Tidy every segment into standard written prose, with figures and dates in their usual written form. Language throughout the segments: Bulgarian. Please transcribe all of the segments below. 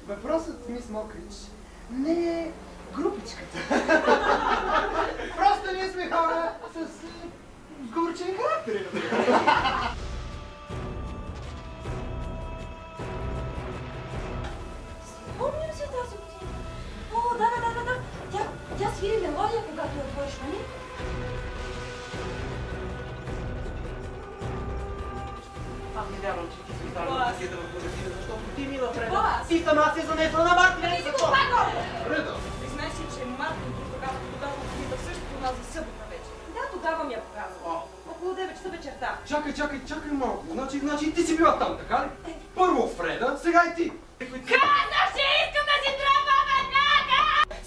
Въпросът, мис Мокрич, не е групичката. Просто ние сме хора с сговорчени характери. Помним се тази година. О, да. Тя свири мелодия, когато я отвориш, нали? Аз не вярвам, че ти си останала пакета в магазина, защото ти мила Фреда. Бас! Ти сама си занесла на Мартин. Ами си го пако! Фреда! Признай си, че Мартин тогава отида същото у нас за събота вече. Да, тогава ми я показва. Около 9 часа вечерта. Чакай малко. Значи ти си била там, така ли? Първо Фреда, сега и ти. Казах, че искам да си тръгва веднага!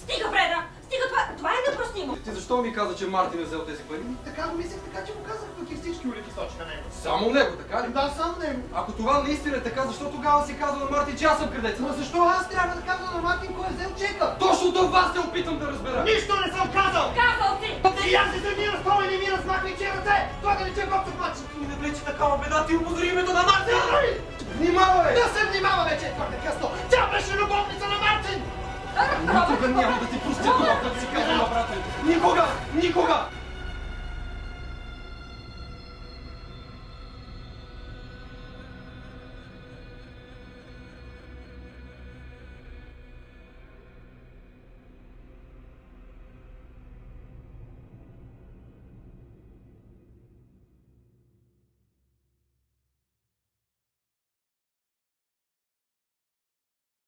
Стига, Фреда! Стига, това е непростимо! Ти защо ми каза, че Мартин е взел тези пари? Така го мислех, така че го казах, пък и всички улики сочи на него. Само него, така ли? Да, само него. Ако това наистина е така, защо тогава си казва на Мартин, че аз съм крадец? Но защо аз трябва да казвам на Мартин кой е взел чека? Точно това се опитам да разбера. Нищо не съм казал! Казал си! И аз се тренира с това и не ми размахвай че ръце! Това да рече бабчо плаче! Не влече такава беда, ти опозори името на Мартин! Внимавай! Да се внимава вече, е твърде късно! Тя беше любовница на Мартин! Никога няма да ти простя това, като си казва на брата ми! Никога!